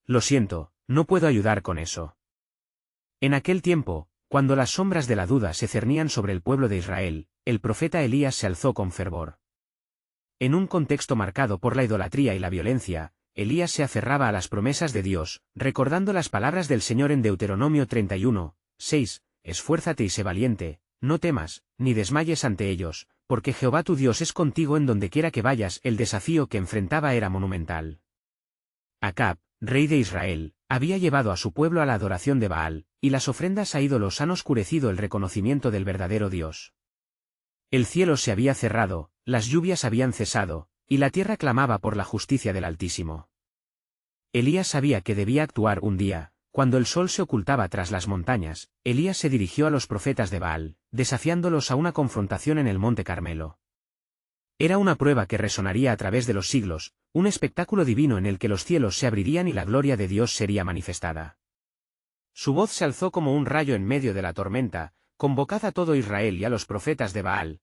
Lo siento, no puedo ayudar con eso. En aquel tiempo, cuando las sombras de la duda se cernían sobre el pueblo de Israel, el profeta Elías se alzó con fervor. En un contexto marcado por la idolatría y la violencia, Elías se aferraba a las promesas de Dios, recordando las palabras del Señor en Deuteronomio 31, 6, esfuérzate y sé valiente, no temas, ni desmayes ante ellos, porque Jehová tu Dios es contigo en donde quiera que vayas. El desafío que enfrentaba era monumental. Acab, rey de Israel, había llevado a su pueblo a la adoración de Baal, y las ofrendas a ídolos han oscurecido el reconocimiento del verdadero Dios. El cielo se había cerrado, las lluvias habían cesado, y la tierra clamaba por la justicia del Altísimo. Elías sabía que debía actuar un día. Cuando el sol se ocultaba tras las montañas, Elías se dirigió a los profetas de Baal, desafiándolos a una confrontación en el monte Carmelo. Era una prueba que resonaría a través de los siglos, un espectáculo divino en el que los cielos se abrirían y la gloria de Dios sería manifestada. Su voz se alzó como un rayo en medio de la tormenta: convocad a todo Israel y a los profetas de Baal.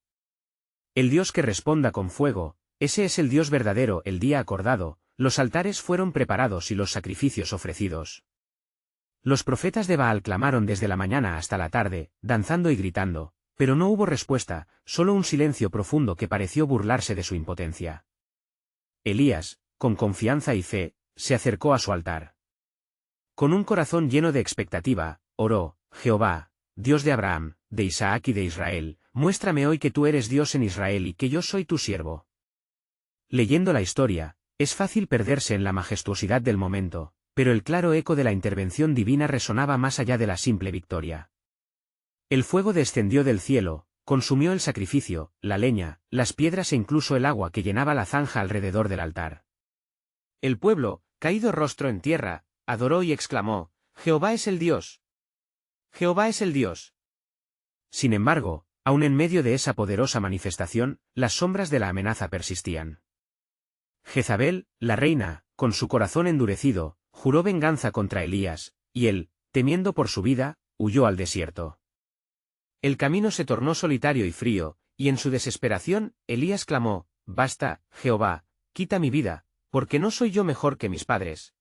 El Dios que responda con fuego, ese es el Dios verdadero. El día acordado, los altares fueron preparados y los sacrificios ofrecidos. Los profetas de Baal clamaron desde la mañana hasta la tarde, danzando y gritando, pero no hubo respuesta, solo un silencio profundo que pareció burlarse de su impotencia. Elías, con confianza y fe, se acercó a su altar. Con un corazón lleno de expectativa, oró: Jehová, Dios de Abraham, de Isaac y de Israel, muéstrame hoy que tú eres Dios en Israel y que yo soy tu siervo. Leyendo la historia, es fácil perderse en la majestuosidad del momento, pero el claro eco de la intervención divina resonaba más allá de la simple victoria. El fuego descendió del cielo, consumió el sacrificio, la leña, las piedras e incluso el agua que llenaba la zanja alrededor del altar. El pueblo, caído rostro en tierra, adoró y exclamó: Jehová es el Dios. Jehová es el Dios. Sin embargo, aun en medio de esa poderosa manifestación, las sombras de la amenaza persistían. Jezabel, la reina, con su corazón endurecido, juró venganza contra Elías, y él, temiendo por su vida, huyó al desierto. El camino se tornó solitario y frío, y en su desesperación, Elías clamó: Basta, Jehová, quita mi vida, porque no soy yo mejor que mis padres.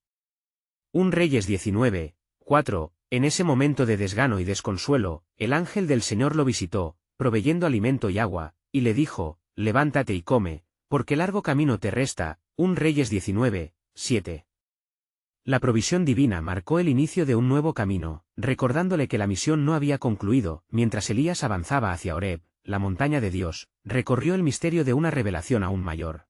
1 Reyes 19, 4. En ese momento de desgano y desconsuelo, el ángel del Señor lo visitó, proveyendo alimento y agua, y le dijo: Levántate y come, porque largo camino te resta. 1 Reyes 19, 7. La provisión divina marcó el inicio de un nuevo camino, recordándole que la misión no había concluido. Mientras Elías avanzaba hacia Horeb, la montaña de Dios, recorrió el misterio de una revelación aún mayor.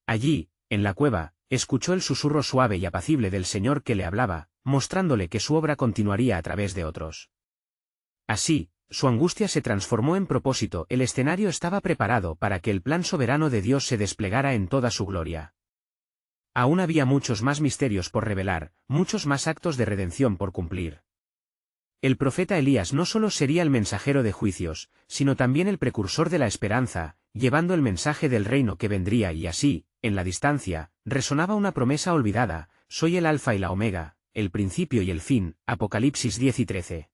Allí, en la cueva, escuchó el susurro suave y apacible del Señor que le hablaba, mostrándole que su obra continuaría a través de otros. Así, su angustia se transformó en propósito. El escenario estaba preparado para que el plan soberano de Dios se desplegara en toda su gloria. Aún había muchos más misterios por revelar, muchos más actos de redención por cumplir. El profeta Elías no solo sería el mensajero de juicios, sino también el precursor de la esperanza, llevando el mensaje del reino que vendría. Y así, en la distancia, resonaba una promesa olvidada: soy el Alfa y la Omega, el principio y el fin. Apocalipsis 10 y 13.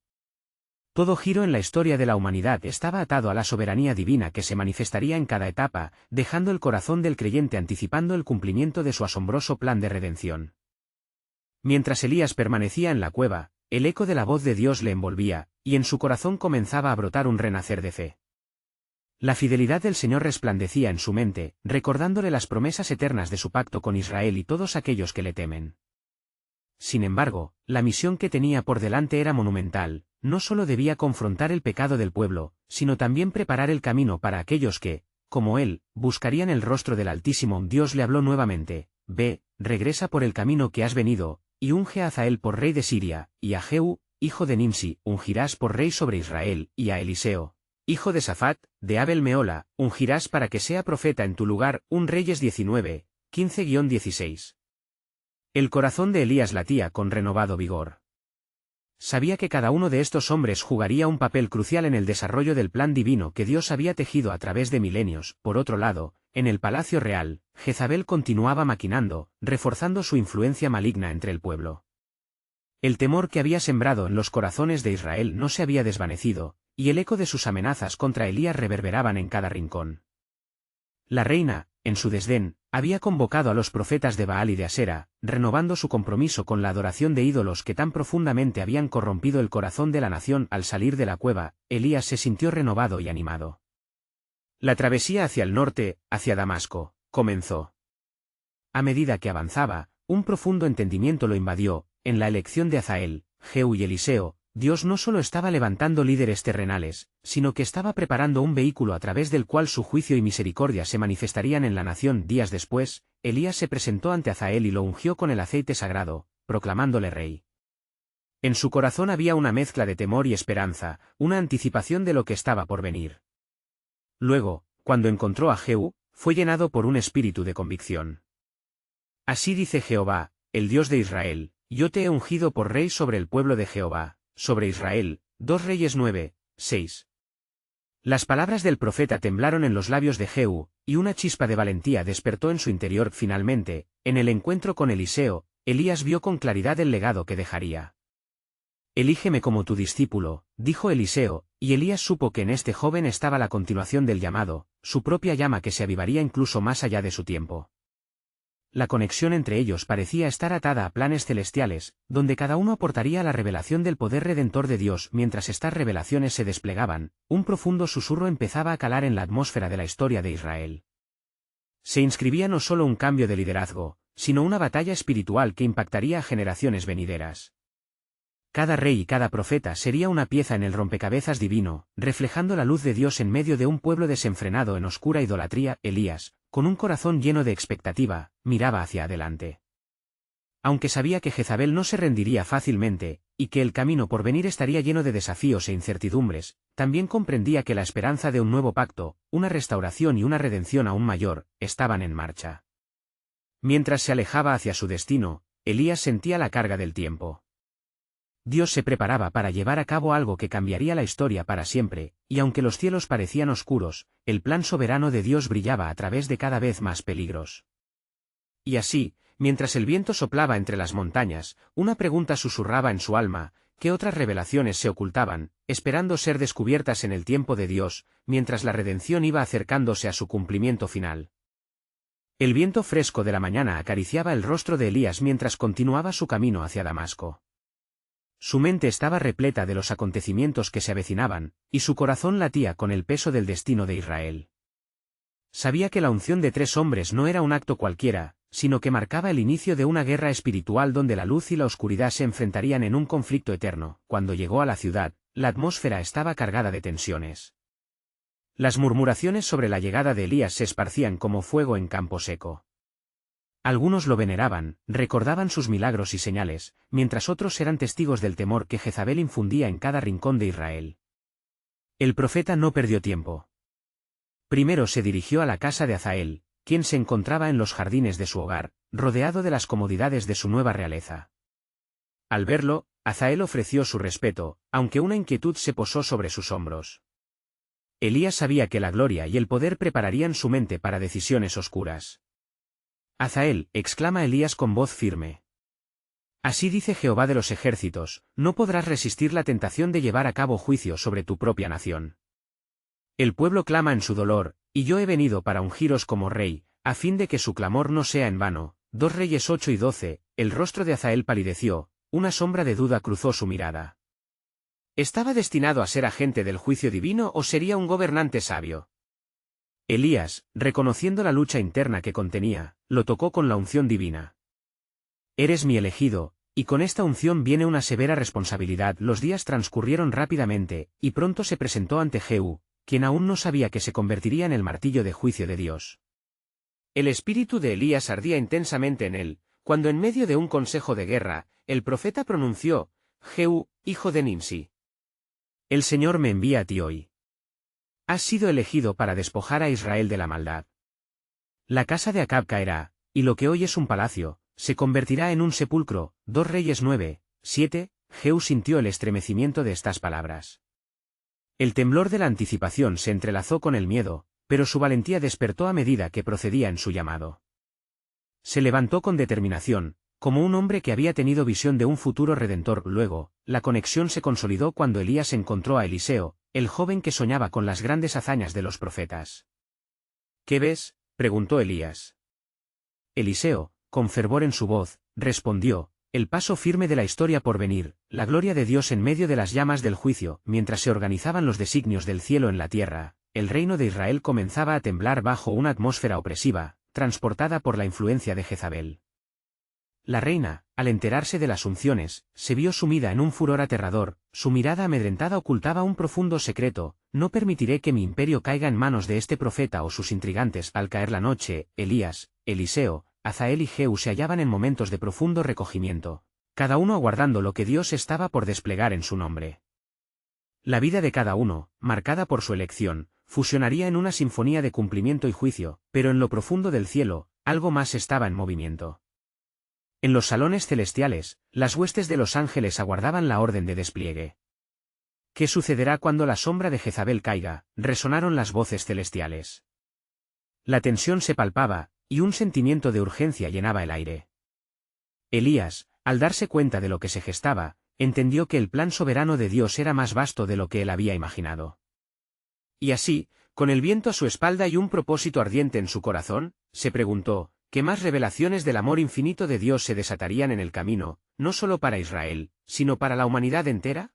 Todo giro en la historia de la humanidad estaba atado a la soberanía divina que se manifestaría en cada etapa, dejando el corazón del creyente anticipando el cumplimiento de su asombroso plan de redención. Mientras Elías permanecía en la cueva, el eco de la voz de Dios le envolvía, y en su corazón comenzaba a brotar un renacer de fe. La fidelidad del Señor resplandecía en su mente, recordándole las promesas eternas de su pacto con Israel y todos aquellos que le temen. Sin embargo, la misión que tenía por delante era monumental. No solo debía confrontar el pecado del pueblo, sino también preparar el camino para aquellos que, como él, buscarían el rostro del Altísimo. Dios le habló nuevamente: Ve, regresa por el camino que has venido, y unge a Hazael por rey de Siria, y a Jehú, hijo de Nimsi, ungirás por rey sobre Israel, y a Eliseo, hijo de Safat, de Abel Meola, ungirás para que sea profeta en tu lugar. 1 Reyes 19, 15-16. El corazón de Elías latía con renovado vigor. Sabía que cada uno de estos hombres jugaría un papel crucial en el desarrollo del plan divino que Dios había tejido a través de milenios. Por otro lado, en el palacio real, Jezabel continuaba maquinando, reforzando su influencia maligna entre el pueblo. El temor que había sembrado en los corazones de Israel no se había desvanecido, y el eco de sus amenazas contra Elías reverberaban en cada rincón. La reina, en su desdén, Había convocado a los profetas de Baal y de Asera, renovando su compromiso con la adoración de ídolos que tan profundamente habían corrompido el corazón de la nación. Al salir de la cueva, Elías se sintió renovado y animado. La travesía hacia el norte, hacia Damasco, comenzó. A medida que avanzaba, un profundo entendimiento lo invadió. En la elección de Hazael, Jehú y Eliseo, Dios no solo estaba levantando líderes terrenales, sino que estaba preparando un vehículo a través del cual su juicio y misericordia se manifestarían en la nación. Días después, Elías se presentó ante Hazael y lo ungió con el aceite sagrado, proclamándole rey. En su corazón había una mezcla de temor y esperanza, una anticipación de lo que estaba por venir. Luego, cuando encontró a Jehú, fue llenado por un espíritu de convicción. Así dice Jehová, el Dios de Israel, yo te he ungido por rey sobre el pueblo de Jehová, sobre Israel. 2 Reyes 9, 6. Las palabras del profeta temblaron en los labios de Jehú, y una chispa de valentía despertó en su interior. Finalmente, en el encuentro con Eliseo, Elías vio con claridad el legado que dejaría. Elígeme como tu discípulo, dijo Eliseo, y Elías supo que en este joven estaba la continuación del llamado, su propia llama que se avivaría incluso más allá de su tiempo. La conexión entre ellos parecía estar atada a planes celestiales, donde cada uno aportaría a la revelación del poder redentor de Dios. Mientras estas revelaciones se desplegaban, un profundo susurro empezaba a calar en la atmósfera de la historia de Israel. Se inscribía no solo un cambio de liderazgo, sino una batalla espiritual que impactaría a generaciones venideras. Cada rey y cada profeta sería una pieza en el rompecabezas divino, reflejando la luz de Dios en medio de un pueblo desenfrenado en oscura idolatría. Elías, con un corazón lleno de expectativa, miraba hacia adelante. Aunque sabía que Jezabel no se rendiría fácilmente, y que el camino por venir estaría lleno de desafíos e incertidumbres, también comprendía que la esperanza de un nuevo pacto, una restauración y una redención aún mayor, estaban en marcha. Mientras se alejaba hacia su destino, Elías sentía la carga del tiempo. Dios se preparaba para llevar a cabo algo que cambiaría la historia para siempre, y aunque los cielos parecían oscuros, el plan soberano de Dios brillaba a través de cada vez más peligros. Y así, mientras el viento soplaba entre las montañas, una pregunta susurraba en su alma: ¿qué otras revelaciones se ocultaban, esperando ser descubiertas en el tiempo de Dios, mientras la redención iba acercándose a su cumplimiento final? El viento fresco de la mañana acariciaba el rostro de Elías mientras continuaba su camino hacia Damasco. Su mente estaba repleta de los acontecimientos que se avecinaban, y su corazón latía con el peso del destino de Israel. Sabía que la unción de 3 hombres no era un acto cualquiera, sino que marcaba el inicio de una guerra espiritual donde la luz y la oscuridad se enfrentarían en un conflicto eterno. Cuando llegó a la ciudad, la atmósfera estaba cargada de tensiones. Las murmuraciones sobre la llegada de Elías se esparcían como fuego en campo seco. Algunos lo veneraban, recordaban sus milagros y señales, mientras otros eran testigos del temor que Jezabel infundía en cada rincón de Israel. El profeta no perdió tiempo. Primero se dirigió a la casa de Hazael, quien se encontraba en los jardines de su hogar, rodeado de las comodidades de su nueva realeza. Al verlo, Hazael ofreció su respeto, aunque una inquietud se posó sobre sus hombros. Elías sabía que la gloria y el poder prepararían su mente para decisiones oscuras. Hazael, exclama Elías con voz firme. Así dice Jehová de los ejércitos, no podrás resistir la tentación de llevar a cabo juicio sobre tu propia nación. El pueblo clama en su dolor, y yo he venido para ungiros como rey, a fin de que su clamor no sea en vano. 2 Reyes 8 y 12, el rostro de Hazael palideció, una sombra de duda cruzó su mirada. ¿Estaba destinado a ser agente del juicio divino o sería un gobernante sabio? Elías, reconociendo la lucha interna que contenía, lo tocó con la unción divina. Eres mi elegido, y con esta unción viene una severa responsabilidad. Los días transcurrieron rápidamente, y pronto se presentó ante Jehú, quien aún no sabía que se convertiría en el martillo de juicio de Dios. El espíritu de Elías ardía intensamente en él, cuando en medio de un consejo de guerra, el profeta pronunció: Jehú, hijo de Nimsi. El Señor me envía a ti hoy. Has sido elegido para despojar a Israel de la maldad. La casa de Acab caerá, y lo que hoy es un palacio, se convertirá en un sepulcro. 2 Reyes 9, 7, Jehú sintió el estremecimiento de estas palabras. El temblor de la anticipación se entrelazó con el miedo, pero su valentía despertó a medida que procedía en su llamado. Se levantó con determinación, como un hombre que había tenido visión de un futuro redentor. Luego, la conexión se consolidó cuando Elías encontró a Eliseo, el joven que soñaba con las grandes hazañas de los profetas. ¿Qué ves?, preguntó Elías. Eliseo, con fervor en su voz, respondió: el paso firme de la historia por venir, la gloria de Dios en medio de las llamas del juicio, mientras se organizaban los designios del cielo en la tierra, el reino de Israel comenzaba a temblar bajo una atmósfera opresiva, transportada por la influencia de Jezabel. La reina, al enterarse de las unciones, se vio sumida en un furor aterrador, su mirada amedrentada ocultaba un profundo secreto: no permitiré que mi imperio caiga en manos de este profeta o sus intrigantes. Al caer la noche, Elías, Eliseo, Hazael y Jehú se hallaban en momentos de profundo recogimiento, cada uno aguardando lo que Dios estaba por desplegar en su nombre. La vida de cada uno, marcada por su elección, fusionaría en una sinfonía de cumplimiento y juicio, pero en lo profundo del cielo, algo más estaba en movimiento. En los salones celestiales, las huestes de los ángeles aguardaban la orden de despliegue. ¿Qué sucederá cuando la sombra de Jezabel caiga?, resonaron las voces celestiales. La tensión se palpaba, y un sentimiento de urgencia llenaba el aire. Elías, al darse cuenta de lo que se gestaba, entendió que el plan soberano de Dios era más vasto de lo que él había imaginado. Y así, con el viento a su espalda y un propósito ardiente en su corazón, se preguntó: ¿qué más revelaciones del amor infinito de Dios se desatarían en el camino, no solo para Israel, sino para la humanidad entera?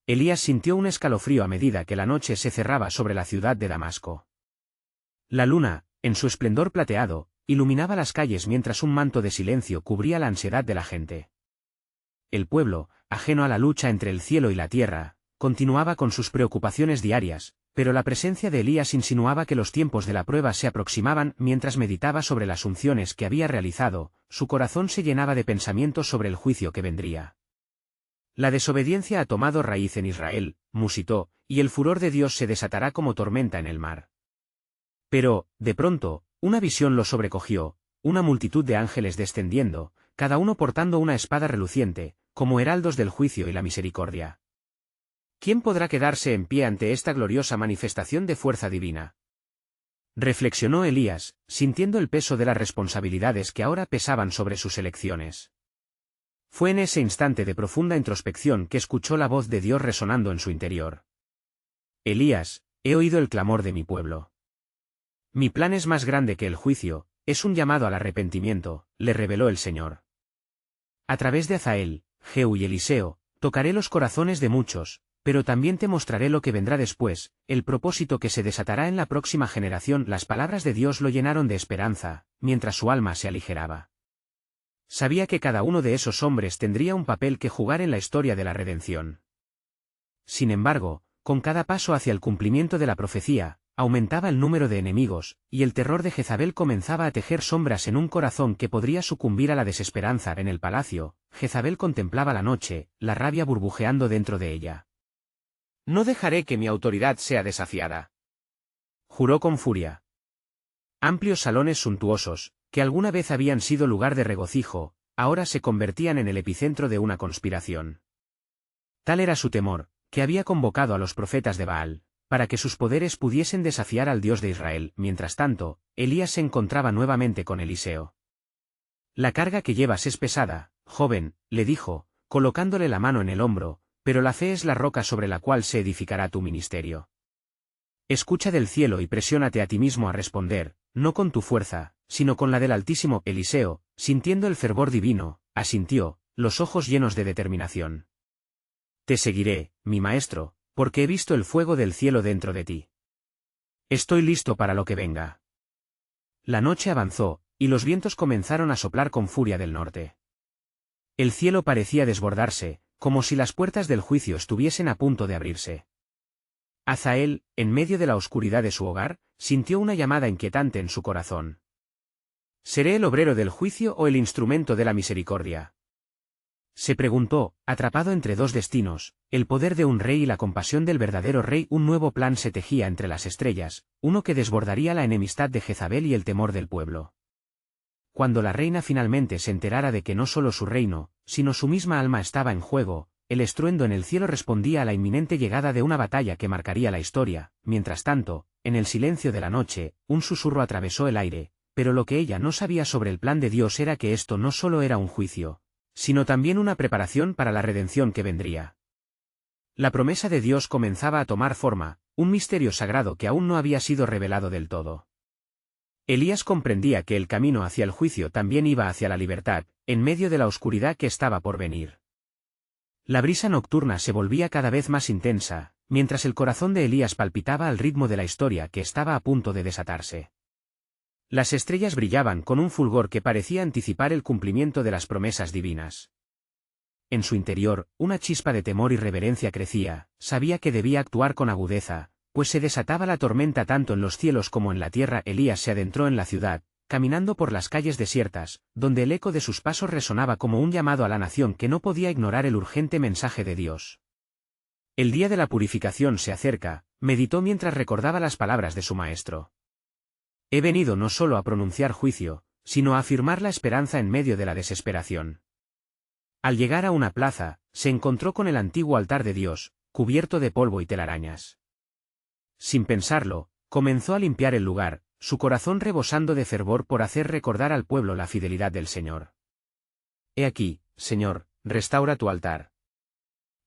Elías sintió un escalofrío a medida que la noche se cerraba sobre la ciudad de Damasco. La luna, en su esplendor plateado, iluminaba las calles mientras un manto de silencio cubría la ansiedad de la gente. El pueblo, ajeno a la lucha entre el cielo y la tierra, continuaba con sus preocupaciones diarias, pero la presencia de Elías insinuaba que los tiempos de la prueba se aproximaban. Mientras meditaba sobre las unciones que había realizado, su corazón se llenaba de pensamientos sobre el juicio que vendría. La desobediencia ha tomado raíz en Israel, musitó, y el furor de Dios se desatará como tormenta en el mar. Pero, de pronto, una visión lo sobrecogió: una multitud de ángeles descendiendo, cada uno portando una espada reluciente, como heraldos del juicio y la misericordia. ¿Quién podrá quedarse en pie ante esta gloriosa manifestación de fuerza divina?, reflexionó Elías, sintiendo el peso de las responsabilidades que ahora pesaban sobre sus elecciones. Fue en ese instante de profunda introspección que escuchó la voz de Dios resonando en su interior. Elías, he oído el clamor de mi pueblo. Mi plan es más grande que el juicio, es un llamado al arrepentimiento, le reveló el Señor. A través de Hazael, Jehú y Eliseo, tocaré los corazones de muchos, pero también te mostraré lo que vendrá después, el propósito que se desatará en la próxima generación. Las palabras de Dios lo llenaron de esperanza, mientras su alma se aligeraba. Sabía que cada uno de esos hombres tendría un papel que jugar en la historia de la redención. Sin embargo, con cada paso hacia el cumplimiento de la profecía, aumentaba el número de enemigos, y el terror de Jezabel comenzaba a tejer sombras en un corazón que podría sucumbir a la desesperanza. En el palacio, Jezabel contemplaba la noche, la rabia burbujeando dentro de ella. No dejaré que mi autoridad sea desafiada, juró con furia. Amplios salones suntuosos, que alguna vez habían sido lugar de regocijo, ahora se convertían en el epicentro de una conspiración. Tal era su temor, que había convocado a los profetas de Baal, para que sus poderes pudiesen desafiar al Dios de Israel. Mientras tanto, Elías se encontraba nuevamente con Eliseo. La carga que llevas es pesada, joven, le dijo, colocándole la mano en el hombro, pero la fe es la roca sobre la cual se edificará tu ministerio. Escucha del cielo y presiónate a ti mismo a responder, no con tu fuerza, sino con la del Altísimo. Eliseo, sintiendo el fervor divino, asintió, los ojos llenos de determinación. Te seguiré, mi maestro, porque he visto el fuego del cielo dentro de ti. Estoy listo para lo que venga. La noche avanzó, y los vientos comenzaron a soplar con furia del norte. El cielo parecía desbordarse, como si las puertas del juicio estuviesen a punto de abrirse. Hazael, en medio de la oscuridad de su hogar, sintió una llamada inquietante en su corazón. ¿Seré el obrero del juicio o el instrumento de la misericordia?, se preguntó, atrapado entre dos destinos, el poder de un rey y la compasión del verdadero rey. Un nuevo plan se tejía entre las estrellas, uno que desbordaría la enemistad de Jezabel y el temor del pueblo. Cuando la reina finalmente se enterara de que no solo su reino, sino su misma alma estaba en juego, el estruendo en el cielo respondía a la inminente llegada de una batalla que marcaría la historia. Mientras tanto, en el silencio de la noche, un susurro atravesó el aire, pero lo que ella no sabía sobre el plan de Dios era que esto no solo era un juicio, sino también una preparación para la redención que vendría. La promesa de Dios comenzaba a tomar forma, un misterio sagrado que aún no había sido revelado del todo. Elías comprendía que el camino hacia el juicio también iba hacia la libertad, en medio de la oscuridad que estaba por venir. La brisa nocturna se volvía cada vez más intensa, mientras el corazón de Elías palpitaba al ritmo de la historia que estaba a punto de desatarse. Las estrellas brillaban con un fulgor que parecía anticipar el cumplimiento de las promesas divinas. En su interior, una chispa de temor y reverencia crecía, sabía que debía actuar con agudeza, pues se desataba la tormenta tanto en los cielos como en la tierra. Elías se adentró en la ciudad, caminando por las calles desiertas, donde el eco de sus pasos resonaba como un llamado a la nación que no podía ignorar el urgente mensaje de Dios. El día de la purificación se acerca, meditó mientras recordaba las palabras de su maestro. He venido no solo a pronunciar juicio, sino a afirmar la esperanza en medio de la desesperación. Al llegar a una plaza, se encontró con el antiguo altar de Dios, cubierto de polvo y telarañas. Sin pensarlo, comenzó a limpiar el lugar, su corazón rebosando de fervor por hacer recordar al pueblo la fidelidad del Señor. He aquí, Señor, restaura tu altar.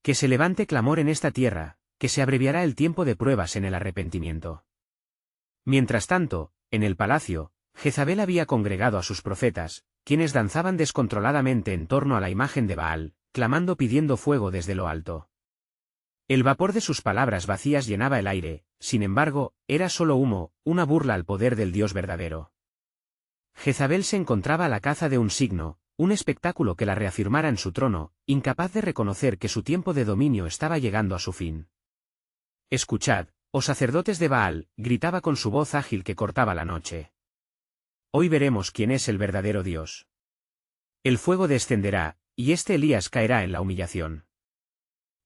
Que se levante clamor en esta tierra, que se abreviará el tiempo de pruebas en el arrepentimiento. Mientras tanto, en el palacio, Jezabel había congregado a sus profetas, quienes danzaban descontroladamente en torno a la imagen de Baal, clamando pidiendo fuego desde lo alto. El vapor de sus palabras vacías llenaba el aire, sin embargo, era solo humo, una burla al poder del Dios verdadero. Jezabel se encontraba a la caza de un signo, un espectáculo que la reafirmara en su trono, incapaz de reconocer que su tiempo de dominio estaba llegando a su fin. Escuchad, oh sacerdotes de Baal, gritaba con su voz ágil que cortaba la noche. Hoy veremos quién es el verdadero Dios. El fuego descenderá, y este Elías caerá en la humillación.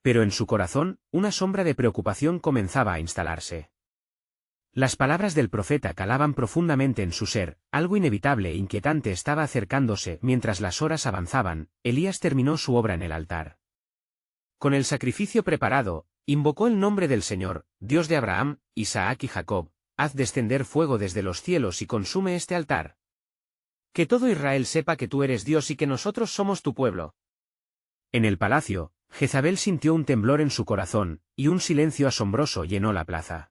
Pero en su corazón, una sombra de preocupación comenzaba a instalarse. Las palabras del profeta calaban profundamente en su ser, algo inevitable e inquietante estaba acercándose. Mientras las horas avanzaban, Elías terminó su obra en el altar. Con el sacrificio preparado, invocó el nombre del Señor, Dios de Abraham, Isaac y Jacob. Haz descender fuego desde los cielos y consume este altar. Que todo Israel sepa que tú eres Dios y que nosotros somos tu pueblo. En el palacio, Jezabel sintió un temblor en su corazón, y un silencio asombroso llenó la plaza.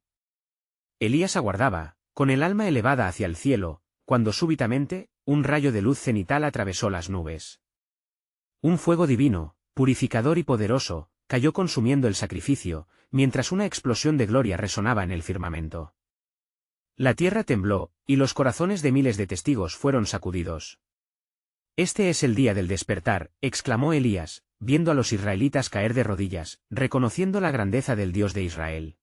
Elías aguardaba, con el alma elevada hacia el cielo, cuando súbitamente, un rayo de luz cenital atravesó las nubes. Un fuego divino, purificador y poderoso, cayó consumiendo el sacrificio, mientras una explosión de gloria resonaba en el firmamento. La tierra tembló, y los corazones de miles de testigos fueron sacudidos. Este es el día del despertar, exclamó Elías, viendo a los israelitas caer de rodillas, reconociendo la grandeza del Dios de Israel.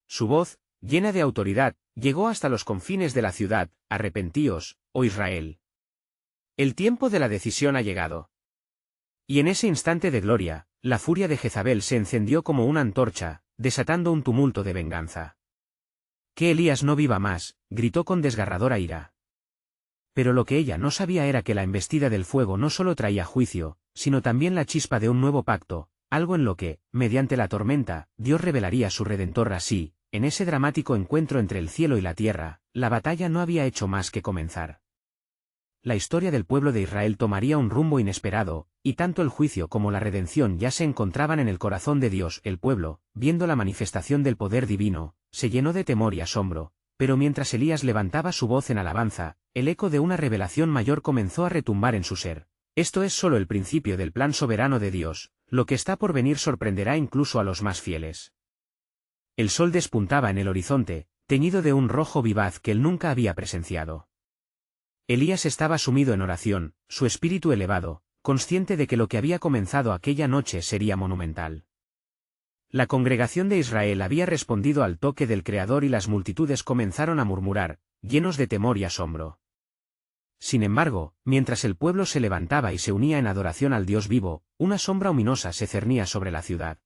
Su voz, llena de autoridad, llegó hasta los confines de la ciudad. Arrepentíos, oh Israel. El tiempo de la decisión ha llegado. Y en ese instante de gloria, la furia de Jezabel se encendió como una antorcha, desatando un tumulto de venganza. Que Elías no viva más, gritó con desgarradora ira. Pero lo que ella no sabía era que la embestida del fuego no solo traía juicio, sino también la chispa de un nuevo pacto, algo en lo que, mediante la tormenta, Dios revelaría su Redentor. Así, en ese dramático encuentro entre el cielo y la tierra, la batalla no había hecho más que comenzar. La historia del pueblo de Israel tomaría un rumbo inesperado, y tanto el juicio como la redención ya se encontraban en el corazón de Dios. El pueblo, viendo la manifestación del poder divino, se llenó de temor y asombro, pero mientras Elías levantaba su voz en alabanza, el eco de una revelación mayor comenzó a retumbar en su ser. Esto es solo el principio del plan soberano de Dios, lo que está por venir sorprenderá incluso a los más fieles. El sol despuntaba en el horizonte, teñido de un rojo vivaz que él nunca había presenciado. Elías estaba sumido en oración, su espíritu elevado, consciente de que lo que había comenzado aquella noche sería monumental. La congregación de Israel había respondido al toque del Creador y las multitudes comenzaron a murmurar, llenos de temor y asombro. Sin embargo, mientras el pueblo se levantaba y se unía en adoración al Dios vivo, una sombra ominosa se cernía sobre la ciudad.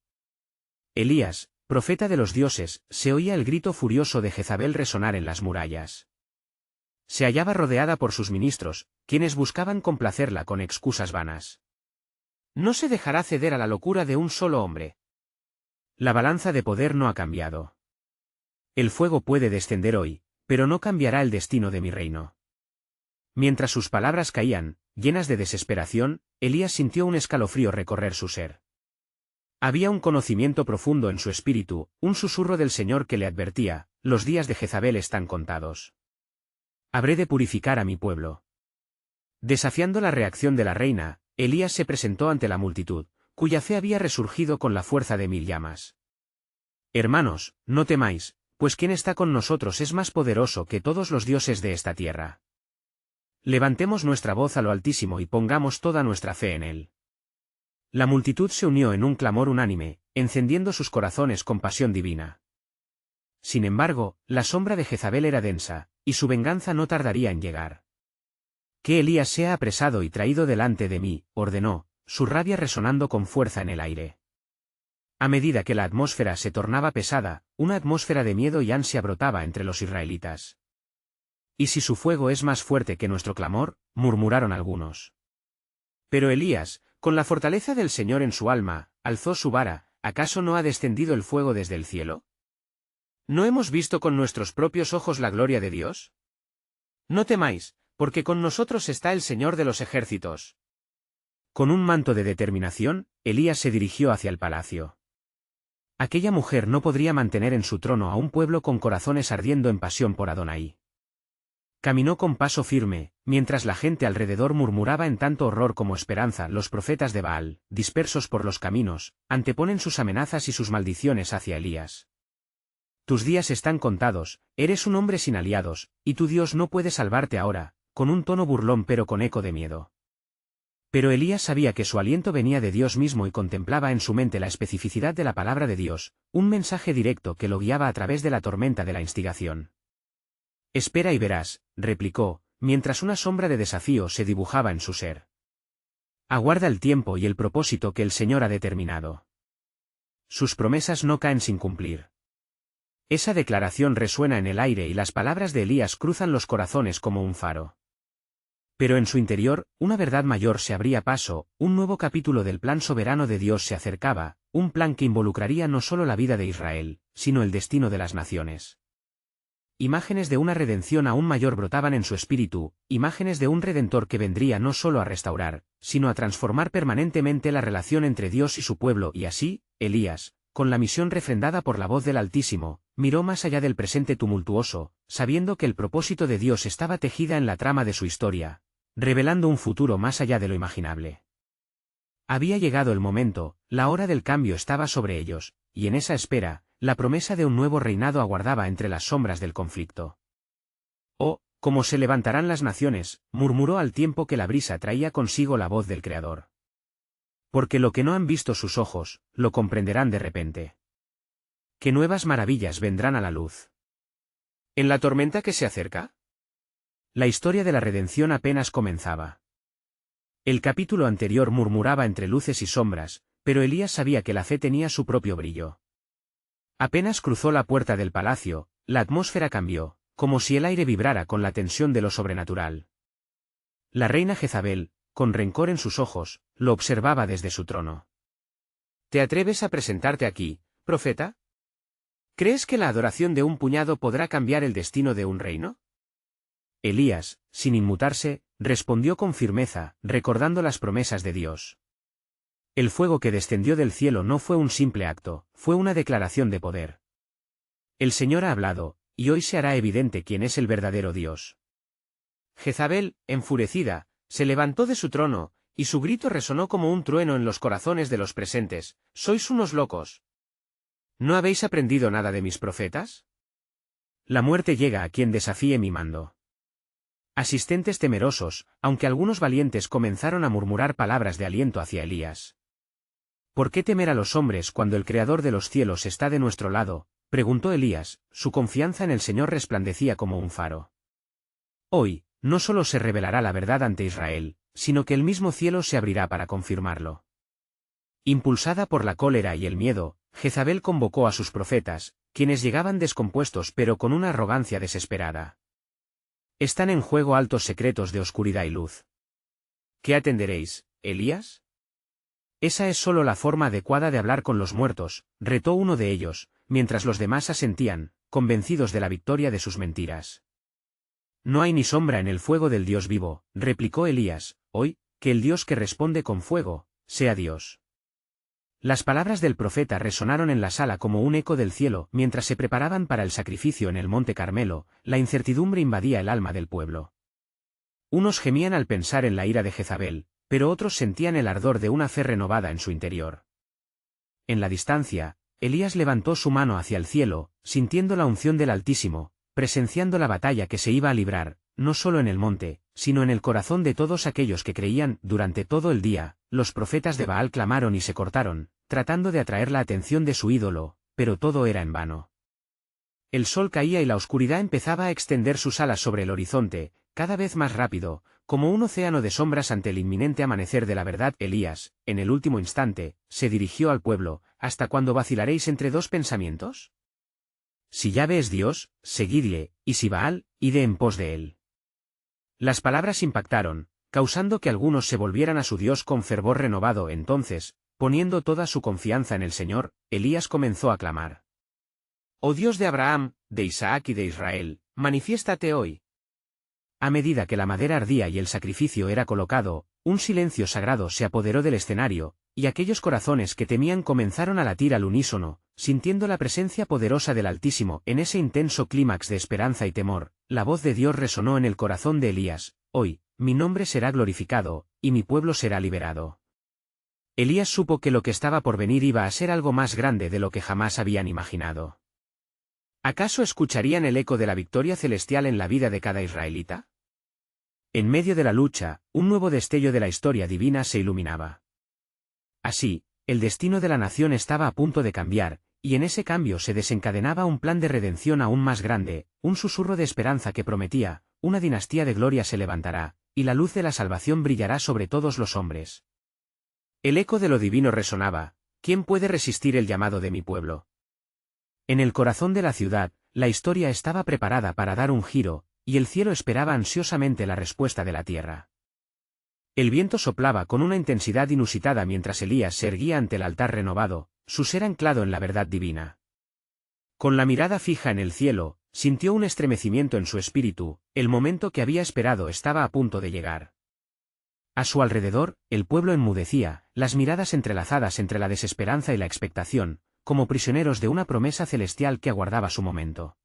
Elías, profeta de los dioses, se oía el grito furioso de Jezabel resonar en las murallas. Se hallaba rodeada por sus ministros, quienes buscaban complacerla con excusas vanas. No se dejará ceder a la locura de un solo hombre. La balanza de poder no ha cambiado. El fuego puede descender hoy, pero no cambiará el destino de mi reino. Mientras sus palabras caían, llenas de desesperación, Elías sintió un escalofrío recorrer su ser. Había un conocimiento profundo en su espíritu, un susurro del Señor que le advertía, los días de Jezabel están contados. Habré de purificar a mi pueblo. Desafiando la reacción de la reina, Elías se presentó ante la multitud, cuya fe había resurgido con la fuerza de 1000 llamas. Hermanos, no temáis, pues quien está con nosotros es más poderoso que todos los dioses de esta tierra. Levantemos nuestra voz a lo Altísimo y pongamos toda nuestra fe en él. La multitud se unió en un clamor unánime, encendiendo sus corazones con pasión divina. Sin embargo, la sombra de Jezabel era densa, y su venganza no tardaría en llegar. Que Elías sea apresado y traído delante de mí, ordenó, su rabia resonando con fuerza en el aire. A medida que la atmósfera se tornaba pesada, una atmósfera de miedo y ansia brotaba entre los israelitas. «¿Y si su fuego es más fuerte que nuestro clamor?», murmuraron algunos. Pero Elías, con la fortaleza del Señor en su alma, alzó su vara. ¿Acaso no ha descendido el fuego desde el cielo? ¿No hemos visto con nuestros propios ojos la gloria de Dios? No temáis, porque con nosotros está el Señor de los ejércitos. Con un manto de determinación, Elías se dirigió hacia el palacio. Aquella mujer no podría mantener en su trono a un pueblo con corazones ardiendo en pasión por Adonai. Caminó con paso firme, mientras la gente alrededor murmuraba en tanto horror como esperanza. Los profetas de Baal, dispersos por los caminos, anteponen sus amenazas y sus maldiciones hacia Elías. Tus días están contados, eres un hombre sin aliados, y tu Dios no puede salvarte ahora, con un tono burlón pero con eco de miedo. Pero Elías sabía que su aliento venía de Dios mismo y contemplaba en su mente la especificidad de la palabra de Dios, un mensaje directo que lo guiaba a través de la tormenta de la instigación. Espera y verás, replicó, mientras una sombra de desafío se dibujaba en su ser. Aguarda el tiempo y el propósito que el Señor ha determinado. Sus promesas no caen sin cumplir. Esa declaración resuena en el aire y las palabras de Elías cruzan los corazones como un faro. Pero en su interior, una verdad mayor se abría paso, un nuevo capítulo del plan soberano de Dios se acercaba, un plan que involucraría no solo la vida de Israel, sino el destino de las naciones. Imágenes de una redención aún mayor brotaban en su espíritu, imágenes de un Redentor que vendría no solo a restaurar, sino a transformar permanentemente la relación entre Dios y su pueblo. Y así, Elías, con la misión refrendada por la voz del Altísimo, miró más allá del presente tumultuoso, sabiendo que el propósito de Dios estaba tejida en la trama de su historia, revelando un futuro más allá de lo imaginable. Había llegado el momento, la hora del cambio estaba sobre ellos, y en esa espera, la promesa de un nuevo reinado aguardaba entre las sombras del conflicto. «Oh, cómo se levantarán las naciones», murmuró al tiempo que la brisa traía consigo la voz del Creador. «Porque lo que no han visto sus ojos, lo comprenderán de repente. ¿Qué nuevas maravillas vendrán a la luz? ¿En la tormenta que se acerca?» La historia de la redención apenas comenzaba. El capítulo anterior murmuraba entre luces y sombras, pero Elías sabía que la fe tenía su propio brillo. Apenas cruzó la puerta del palacio, la atmósfera cambió, como si el aire vibrara con la tensión de lo sobrenatural. La reina Jezabel, con rencor en sus ojos, lo observaba desde su trono. ¿Te atreves a presentarte aquí, profeta? ¿Crees que la adoración de un puñado podrá cambiar el destino de un reino? Elías, sin inmutarse, respondió con firmeza, recordando las promesas de Dios. El fuego que descendió del cielo no fue un simple acto, fue una declaración de poder. El Señor ha hablado, y hoy se hará evidente quién es el verdadero Dios. Jezabel, enfurecida, se levantó de su trono, y su grito resonó como un trueno en los corazones de los presentes: «¿Sois unos locos? ¿No habéis aprendido nada de mis profetas? La muerte llega a quien desafíe mi mando». Asistentes temerosos, aunque algunos valientes comenzaron a murmurar palabras de aliento hacia Elías. ¿Por qué temer a los hombres cuando el Creador de los cielos está de nuestro lado?, preguntó Elías, su confianza en el Señor resplandecía como un faro. Hoy, no solo se revelará la verdad ante Israel, sino que el mismo cielo se abrirá para confirmarlo. Impulsada por la cólera y el miedo, Jezabel convocó a sus profetas, quienes llegaban descompuestos pero con una arrogancia desesperada. Están en juego altos secretos de oscuridad y luz. ¿Qué atenderéis, Elías? Esa es solo la forma adecuada de hablar con los muertos, retó uno de ellos, mientras los demás asentían, convencidos de la victoria de sus mentiras. No hay ni sombra en el fuego del Dios vivo, replicó Elías, hoy, que el Dios que responde con fuego, sea Dios. Las palabras del profeta resonaron en la sala como un eco del cielo. Mientras se preparaban para el sacrificio en el monte Carmelo, la incertidumbre invadía el alma del pueblo. Unos gemían al pensar en la ira de Jezabel, pero otros sentían el ardor de una fe renovada en su interior. En la distancia, Elías levantó su mano hacia el cielo, sintiendo la unción del Altísimo, presenciando la batalla que se iba a librar, no solo en el monte, sino en el corazón de todos aquellos que creían. Durante todo el día, los profetas de Baal clamaron y se cortaron, tratando de atraer la atención de su ídolo, pero todo era en vano. El sol caía y la oscuridad empezaba a extender sus alas sobre el horizonte, cada vez más rápido, como un océano de sombras ante el inminente amanecer de la verdad. Elías, en el último instante, se dirigió al pueblo: ¿hasta cuándo vacilaréis entre dos pensamientos? Si Yahvé es Dios, seguidle, y si Baal, id en pos de él. Las palabras impactaron, causando que algunos se volvieran a su Dios con fervor renovado. Entonces, poniendo toda su confianza en el Señor, Elías comenzó a clamar: «Oh Dios de Abraham, de Isaac y de Israel, manifiéstate hoy». A medida que la madera ardía y el sacrificio era colocado, un silencio sagrado se apoderó del escenario, y aquellos corazones que temían comenzaron a latir al unísono, sintiendo la presencia poderosa del Altísimo. En ese intenso clímax de esperanza y temor, la voz de Dios resonó en el corazón de Elías: «Hoy, mi nombre será glorificado, y mi pueblo será liberado». Elías supo que lo que estaba por venir iba a ser algo más grande de lo que jamás habían imaginado. ¿Acaso escucharían el eco de la victoria celestial en la vida de cada israelita? En medio de la lucha, un nuevo destello de la historia divina se iluminaba. Así, el destino de la nación estaba a punto de cambiar, y en ese cambio se desencadenaba un plan de redención aún más grande, un susurro de esperanza que prometía: una dinastía de gloria se levantará, y la luz de la salvación brillará sobre todos los hombres. El eco de lo divino resonaba: ¿quién puede resistir el llamado de mi pueblo? En el corazón de la ciudad, la historia estaba preparada para dar un giro, y el cielo esperaba ansiosamente la respuesta de la tierra. El viento soplaba con una intensidad inusitada mientras Elías se erguía ante el altar renovado, su ser anclado en la verdad divina. Con la mirada fija en el cielo, sintió un estremecimiento en su espíritu: el momento que había esperado estaba a punto de llegar. A su alrededor, el pueblo enmudecía, las miradas entrelazadas entre la desesperanza y la expectación, como prisioneros de una promesa celestial que aguardaba su momento.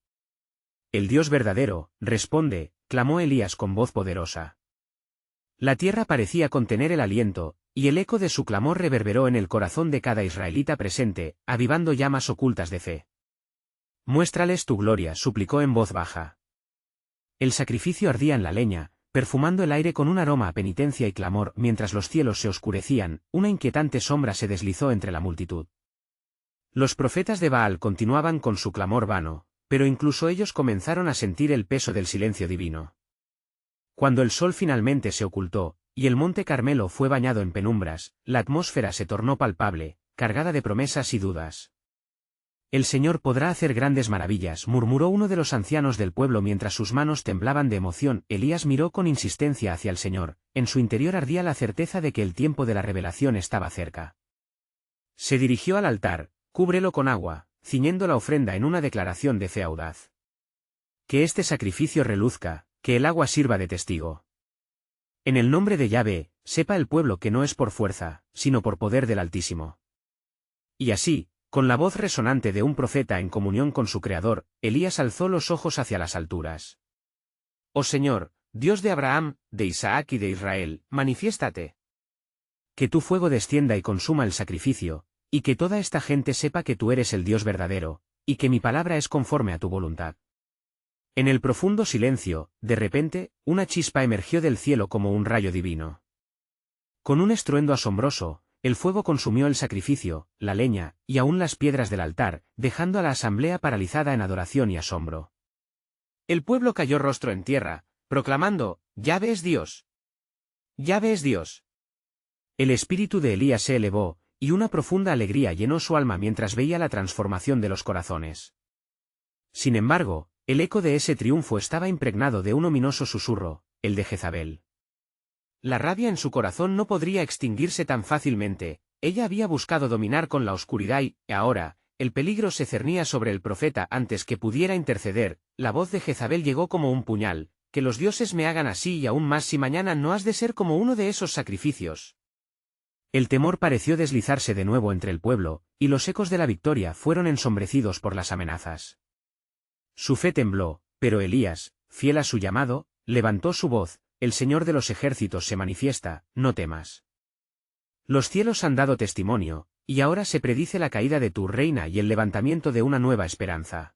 «El Dios verdadero, responde», clamó Elías con voz poderosa. La tierra parecía contener el aliento, y el eco de su clamor reverberó en el corazón de cada israelita presente, avivando llamas ocultas de fe. «Muéstrales tu gloria», suplicó en voz baja. El sacrificio ardía en la leña, perfumando el aire con un aroma a penitencia y clamor. Mientras los cielos se oscurecían, una inquietante sombra se deslizó entre la multitud. Los profetas de Baal continuaban con su clamor vano, pero incluso ellos comenzaron a sentir el peso del silencio divino. Cuando el sol finalmente se ocultó, y el monte Carmelo fue bañado en penumbras, la atmósfera se tornó palpable, cargada de promesas y dudas. «El Señor podrá hacer grandes maravillas», murmuró uno de los ancianos del pueblo mientras sus manos temblaban de emoción. Elías miró con insistencia hacia el Señor, en su interior ardía la certeza de que el tiempo de la revelación estaba cerca. Se dirigió al altar: «Cúbrelo con agua», ciñendo la ofrenda en una declaración de fe audaz. «Que este sacrificio reluzca, que el agua sirva de testigo. En el nombre de Yahvé, sepa el pueblo que no es por fuerza, sino por poder del Altísimo». Y así, con la voz resonante de un profeta en comunión con su Creador, Elías alzó los ojos hacia las alturas. «Oh Señor, Dios de Abraham, de Isaac y de Israel, manifiéstate. Que tu fuego descienda y consuma el sacrificio, y que toda esta gente sepa que tú eres el Dios verdadero, y que mi palabra es conforme a tu voluntad». En el profundo silencio, de repente, una chispa emergió del cielo como un rayo divino. Con un estruendo asombroso, el fuego consumió el sacrificio, la leña, y aún las piedras del altar, dejando a la asamblea paralizada en adoración y asombro. El pueblo cayó rostro en tierra, proclamando: «Yahvé es Dios. Yahvé es Dios». El espíritu de Elías se elevó, y una profunda alegría llenó su alma mientras veía la transformación de los corazones. Sin embargo, el eco de ese triunfo estaba impregnado de un ominoso susurro, el de Jezabel. La rabia en su corazón no podría extinguirse tan fácilmente. Ella había buscado dominar con la oscuridad y, ahora, el peligro se cernía sobre el profeta antes que pudiera interceder. La voz de Jezabel llegó como un puñal: «Que los dioses me hagan así y aún más si mañana no has de ser como uno de esos sacrificios». El temor pareció deslizarse de nuevo entre el pueblo, y los ecos de la victoria fueron ensombrecidos por las amenazas. Su fe tembló, pero Elías, fiel a su llamado, levantó su voz: el Señor de los ejércitos se manifiesta, no temas. Los cielos han dado testimonio, y ahora se predice la caída de tu reina y el levantamiento de una nueva esperanza.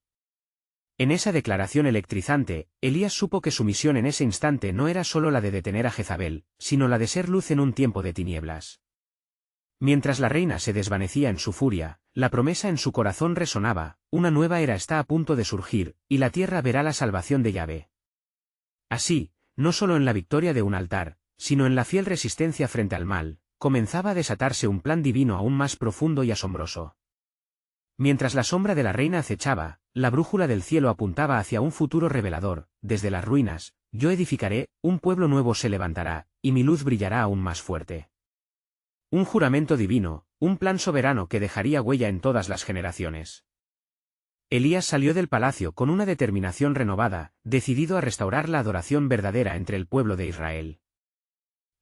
En esa declaración electrizante, Elías supo que su misión en ese instante no era solo la de detener a Jezabel, sino la de ser luz en un tiempo de tinieblas. Mientras la reina se desvanecía en su furia, la promesa en su corazón resonaba: una nueva era está a punto de surgir, y la tierra verá la salvación de Yahvé. Así, no solo en la victoria de un altar, sino en la fiel resistencia frente al mal, comenzaba a desatarse un plan divino aún más profundo y asombroso. Mientras la sombra de la reina acechaba, la brújula del cielo apuntaba hacia un futuro revelador: desde las ruinas, yo edificaré, un pueblo nuevo se levantará, y mi luz brillará aún más fuerte. Un juramento divino, un plan soberano que dejaría huella en todas las generaciones. Elías salió del palacio con una determinación renovada, decidido a restaurar la adoración verdadera entre el pueblo de Israel.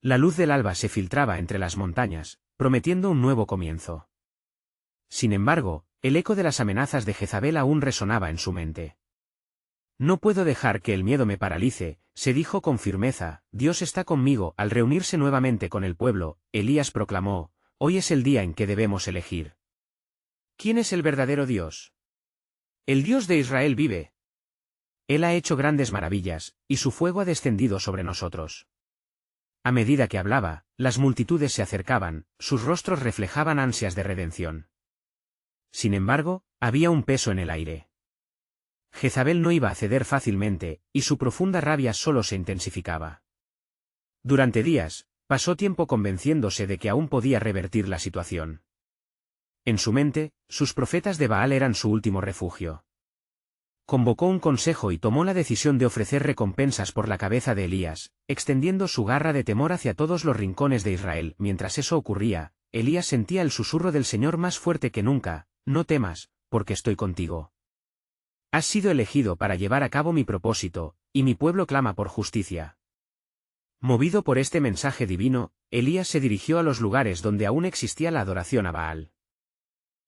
La luz del alba se filtraba entre las montañas, prometiendo un nuevo comienzo. Sin embargo, el eco de las amenazas de Jezabel aún resonaba en su mente. No puedo dejar que el miedo me paralice, se dijo con firmeza. Dios está conmigo. Al reunirse nuevamente con el pueblo, Elías proclamó: hoy es el día en que debemos elegir. ¿Quién es el verdadero Dios? El Dios de Israel vive. Él ha hecho grandes maravillas, y su fuego ha descendido sobre nosotros. A medida que hablaba, las multitudes se acercaban, sus rostros reflejaban ansias de redención. Sin embargo, había un peso en el aire. Jezabel no iba a ceder fácilmente, y su profunda rabia solo se intensificaba. Durante días, pasó tiempo convenciéndose de que aún podía revertir la situación. En su mente, sus profetas de Baal eran su último refugio. Convocó un consejo y tomó la decisión de ofrecer recompensas por la cabeza de Elías, extendiendo su garra de temor hacia todos los rincones de Israel. Mientras eso ocurría, Elías sentía el susurro del Señor más fuerte que nunca: no temas, porque estoy contigo. Has sido elegido para llevar a cabo mi propósito, y mi pueblo clama por justicia. Movido por este mensaje divino, Elías se dirigió a los lugares donde aún existía la adoración a Baal.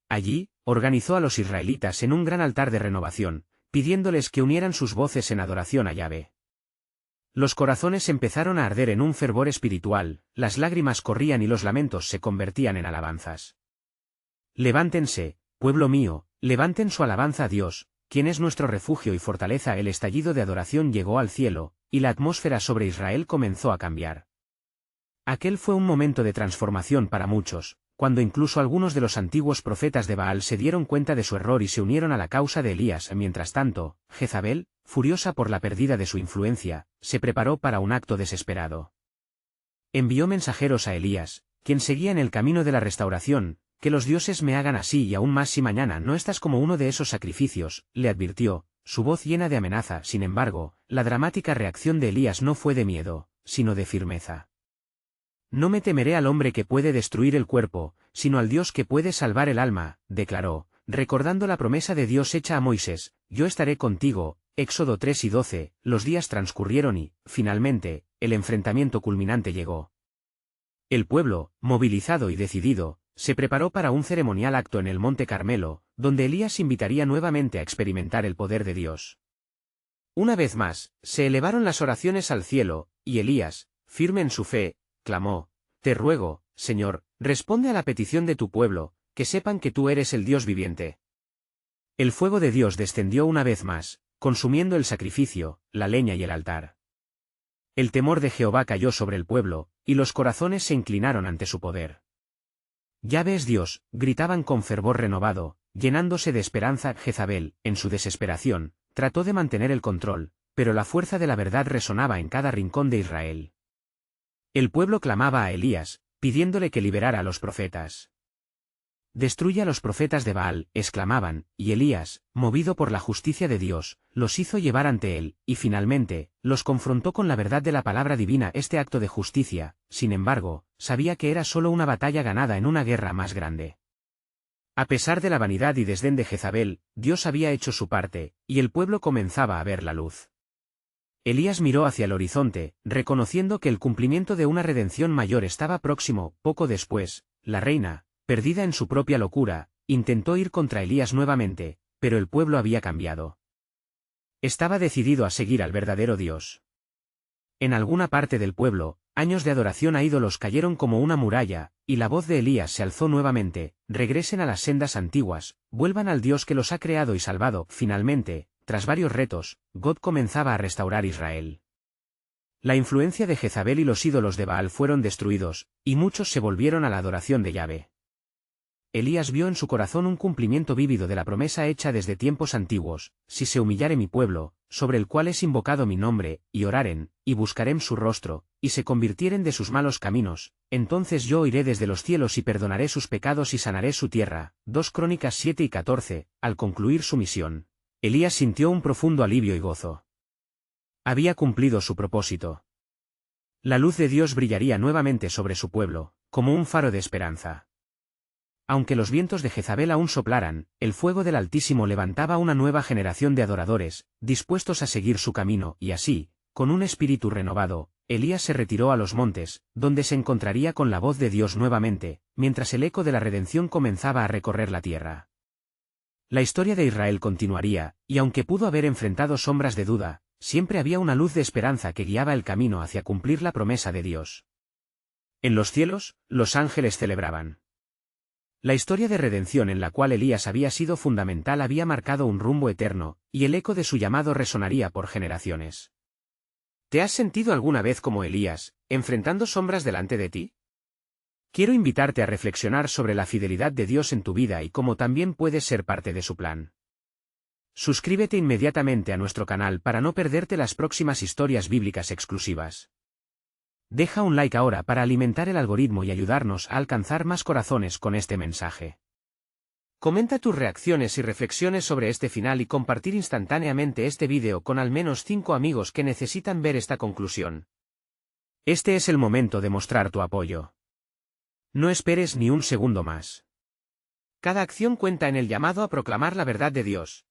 Allí, organizó a los israelitas en un gran altar de renovación, pidiéndoles que unieran sus voces en adoración a Yahvé. Los corazones empezaron a arder en un fervor espiritual, las lágrimas corrían y los lamentos se convertían en alabanzas. Levántense, pueblo mío, levanten su alabanza a Dios, quien es nuestro refugio y fortaleza. El estallido de adoración llegó al cielo, y la atmósfera sobre Israel comenzó a cambiar. Aquel fue un momento de transformación para muchos, cuando incluso algunos de los antiguos profetas de Baal se dieron cuenta de su error y se unieron a la causa de Elías. Mientras tanto, Jezabel, furiosa por la pérdida de su influencia, se preparó para un acto desesperado. Envió mensajeros a Elías, quien seguía en el camino de la restauración: que los dioses me hagan así y aún más si mañana no estás como uno de esos sacrificios, le advirtió, su voz llena de amenaza. Sin embargo, la dramática reacción de Elías no fue de miedo, sino de firmeza. No me temeré al hombre que puede destruir el cuerpo, sino al Dios que puede salvar el alma, declaró, recordando la promesa de Dios hecha a Moisés: yo estaré contigo. Éxodo 3 y 12, los días transcurrieron y, finalmente, el enfrentamiento culminante llegó. El pueblo, movilizado y decidido, se preparó para un ceremonial acto en el Monte Carmelo, donde Elías invitaría nuevamente a experimentar el poder de Dios. Una vez más, se elevaron las oraciones al cielo, y Elías, firme en su fe, clamó: te ruego, Señor, responde a la petición de tu pueblo, que sepan que tú eres el Dios viviente. El fuego de Dios descendió una vez más, consumiendo el sacrificio, la leña y el altar. El temor de Jehová cayó sobre el pueblo, y los corazones se inclinaron ante su poder. Yahvé es Dios, gritaban con fervor renovado, llenándose de esperanza. Jezabel, en su desesperación, trató de mantener el control, pero la fuerza de la verdad resonaba en cada rincón de Israel. El pueblo clamaba a Elías, pidiéndole que liberara a los profetas. Destruye a los profetas de Baal, exclamaban, y Elías, movido por la justicia de Dios, los hizo llevar ante él, y finalmente, los confrontó con la verdad de la palabra divina. Este acto de justicia, sin embargo, sabía que era solo una batalla ganada en una guerra más grande. A pesar de la vanidad y desdén de Jezabel, Dios había hecho su parte, y el pueblo comenzaba a ver la luz. Elías miró hacia el horizonte, reconociendo que el cumplimiento de una redención mayor estaba próximo. Poco después, la reina, perdida en su propia locura, intentó ir contra Elías nuevamente, pero el pueblo había cambiado. Estaba decidido a seguir al verdadero Dios. En alguna parte del pueblo, años de adoración a ídolos cayeron como una muralla, y la voz de Elías se alzó nuevamente: regresen a las sendas antiguas, vuelvan al Dios que los ha creado y salvado. Finalmente, tras varios retos, God comenzaba a restaurar Israel. La influencia de Jezabel y los ídolos de Baal fueron destruidos, y muchos se volvieron a la adoración de Yahvé. Elías vio en su corazón un cumplimiento vívido de la promesa hecha desde tiempos antiguos: si se humillare mi pueblo, sobre el cual es invocado mi nombre, y oraren, y buscarem su rostro, y se convirtieren de sus malos caminos, entonces yo oiré desde los cielos y perdonaré sus pecados y sanaré su tierra. 2 Crónicas 7 y 14. Al concluir su misión, Elías sintió un profundo alivio y gozo. Había cumplido su propósito. La luz de Dios brillaría nuevamente sobre su pueblo, como un faro de esperanza. Aunque los vientos de Jezabel aún soplaran, el fuego del Altísimo levantaba una nueva generación de adoradores, dispuestos a seguir su camino, y así, con un espíritu renovado, Elías se retiró a los montes, donde se encontraría con la voz de Dios nuevamente, mientras el eco de la redención comenzaba a recorrer la tierra. La historia de Israel continuaría, y aunque pudo haber enfrentado sombras de duda, siempre había una luz de esperanza que guiaba el camino hacia cumplir la promesa de Dios. En los cielos, los ángeles celebraban. La historia de redención en la cual Elías había sido fundamental había marcado un rumbo eterno, y el eco de su llamado resonaría por generaciones. ¿Te has sentido alguna vez como Elías, enfrentando sombras delante de ti? Quiero invitarte a reflexionar sobre la fidelidad de Dios en tu vida y cómo también puedes ser parte de su plan. Suscríbete inmediatamente a nuestro canal para no perderte las próximas historias bíblicas exclusivas. Deja un like ahora para alimentar el algoritmo y ayudarnos a alcanzar más corazones con este mensaje. Comenta tus reacciones y reflexiones sobre este final y compartir instantáneamente este vídeo con al menos 5 amigos que necesitan ver esta conclusión. Este es el momento de mostrar tu apoyo. No esperes ni un segundo más. Cada acción cuenta en el llamado a proclamar la verdad de Dios.